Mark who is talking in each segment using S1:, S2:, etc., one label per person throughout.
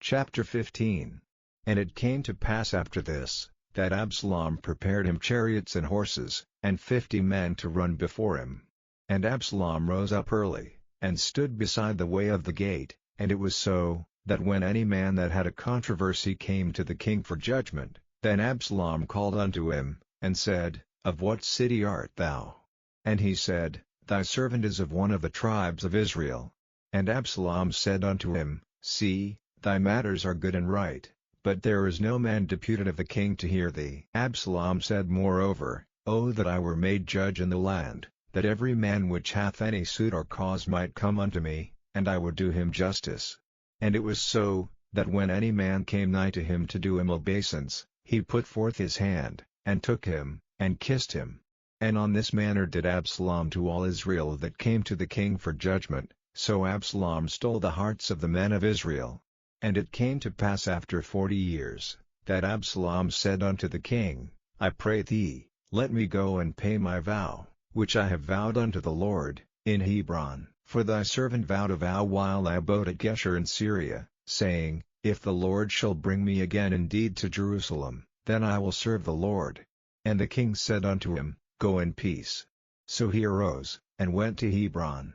S1: Chapter 15. And it came to pass after this, that Absalom prepared him chariots and horses, and 50 men to run before him. And Absalom rose up early, and stood beside the way of the gate, and it was so, that when any man that had a controversy came to the king for judgment, then Absalom called unto him, and said, Of what city art thou? And he said, Thy servant is of one of the tribes of Israel. And Absalom said unto him, See, thy matters are good and right, but there is no man deputed of the king to hear thee. Absalom said moreover, O that I were made judge in the land, that every man which hath any suit or cause might come unto me, and I would do him justice. And it was so, that when any man came nigh to him to do him obeisance, he put forth his hand, and took him, and kissed him. And on this manner did Absalom to all Israel that came to the king for judgment, so Absalom stole the hearts of the men of Israel. And it came to pass after 40 years, that Absalom said unto the king, I pray thee, let me go and pay my vow, which I have vowed unto the Lord, in Hebron. For thy servant vowed a vow while I abode at Geshur in Syria, saying, If the Lord shall bring me again indeed to Jerusalem, then I will serve the Lord. And the king said unto him, Go in peace. So he arose, and went to Hebron.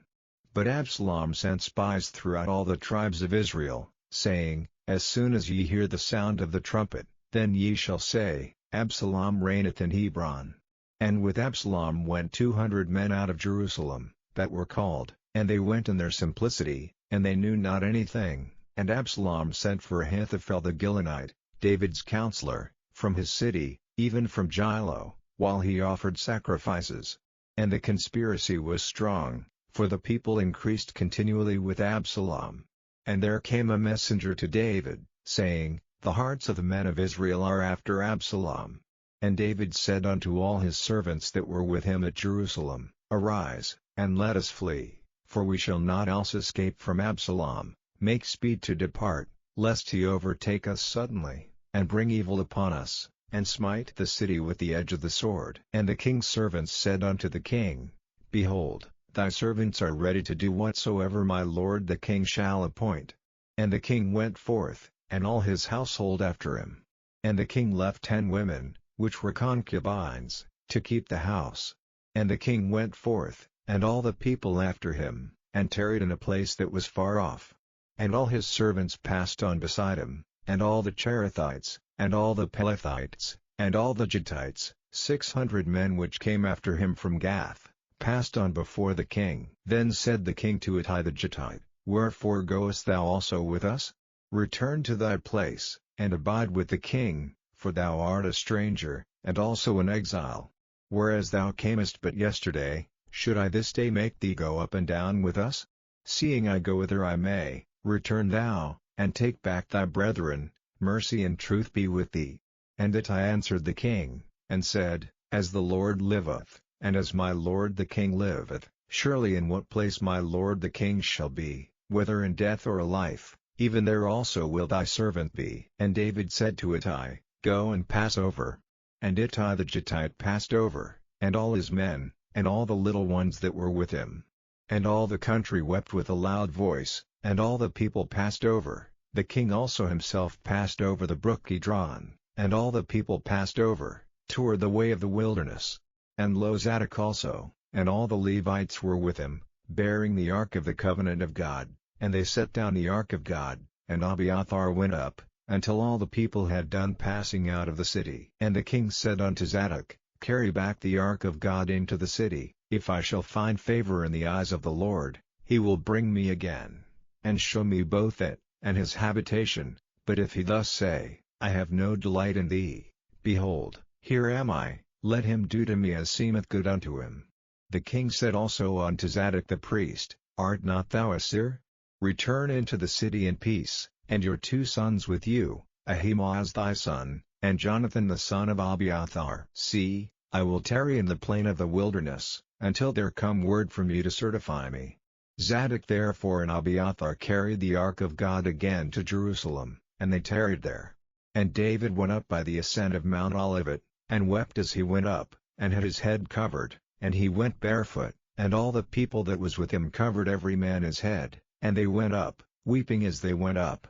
S1: But Absalom sent spies throughout all the tribes of Israel, saying, As soon as ye hear the sound of the trumpet, then ye shall say, Absalom reigneth in Hebron. And with Absalom went 200 men out of Jerusalem, that were called, and they went in their simplicity, and they knew not anything. And Absalom sent for Ahithophel the Gilonite, David's counselor, from his city, even from Gilo, while he offered sacrifices. And the conspiracy was strong, for the people increased continually with Absalom. And there came a messenger to David, saying, The hearts of the men of Israel are after Absalom. And David said unto all his servants that were with him at Jerusalem, Arise, and let us flee, for we shall not else escape from Absalom. Make speed to depart, lest he overtake us suddenly, and bring evil upon us, and smite the city with the edge of the sword. And the king's servants said unto the king, Behold, thy servants are ready to do whatsoever my lord the king shall appoint. And the king went forth, and all his household after him. And the king left 10 women, which were concubines, to keep the house. And the king went forth, and all the people after him, and tarried in a place that was far off. And all his servants passed on beside him, and all the Cherethites, and all the Pelethites, and all the Gittites, 600 men which came after him from Gath, passed on before the king. Then said the king to Ittai the Gittite, Wherefore goest thou also with us? Return to thy place, and abide with the king, for thou art a stranger, and also an exile. Whereas thou camest but yesterday, should I this day make thee go up and down with us? Seeing I go whither I may, return thou, and take back thy brethren, mercy and truth be with thee. And Ittai answered the king, and said, As the Lord liveth, and as my lord the king liveth, surely in what place my lord the king shall be, whether in death or life, even there also will thy servant be. And David said to Ittai, Go and pass over. And Ittai the Gittite passed over, and all his men, and all the little ones that were with him. And all the country wept with a loud voice, and all the people passed over. The king also himself passed over the brook Kidron, and all the people passed over, toward the way of the wilderness. And lo, Zadok also, and all the Levites were with him, bearing the ark of the covenant of God, and they set down the ark of God, and Abiathar went up, until all the people had done passing out of the city. And the king said unto Zadok, Carry back the ark of God into the city. If I shall find favor in the eyes of the Lord, he will bring me again, and show me both it, and his habitation. But if he thus say, I have no delight in thee, behold, here am I, let him do to me as seemeth good unto him. The king said also unto Zadok the priest, Art not thou a seer? Return into the city in peace, and your 2 sons with you, Ahimaaz thy son, and Jonathan the son of Abiathar. See, I will tarry in the plain of the wilderness, until there come word from you to certify me. Zadok therefore and Abiathar carried the ark of God again to Jerusalem, and they tarried there. And David went up by the ascent of Mount Olivet, and wept as he went up, and had his head covered, and he went barefoot, and all the people that was with him covered every man his head, and they went up, weeping as they went up.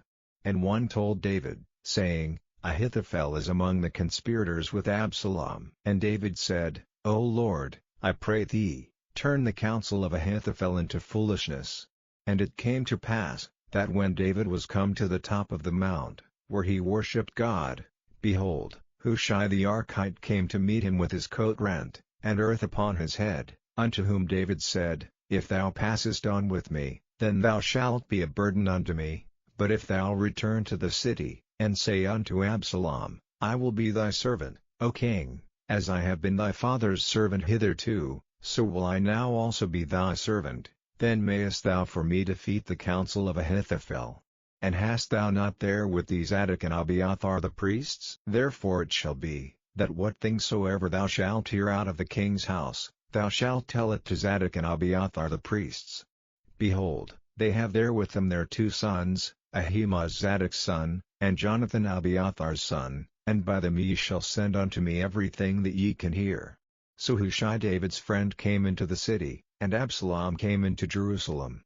S1: And one told David, saying, Ahithophel is among the conspirators with Absalom. And David said, O Lord, I pray thee, turn the counsel of Ahithophel into foolishness. And it came to pass, that when David was come to the top of the mount, where he worshipped God, behold, Hushai the Archite came to meet him with his coat rent, and earth upon his head, unto whom David said, If thou passest on with me, then thou shalt be a burden unto me, but if thou return to the city, and say unto Absalom, I will be thy servant, O king, as I have been thy father's servant hitherto, so will I now also be thy servant, then mayest thou for me defeat the counsel of Ahithophel. And hast thou not there with thee Zadok and Abiathar the priests? Therefore it shall be, that what thing soever thou shalt hear out of the king's house, thou shalt tell it to Zadok and Abiathar the priests. Behold, they have there with them their 2 sons, Ahimaaz Zadok's son, and Jonathan Abiathar's son, and by them ye shall send unto me everything that ye can hear. So Hushai David's friend came into the city, and Absalom came into Jerusalem.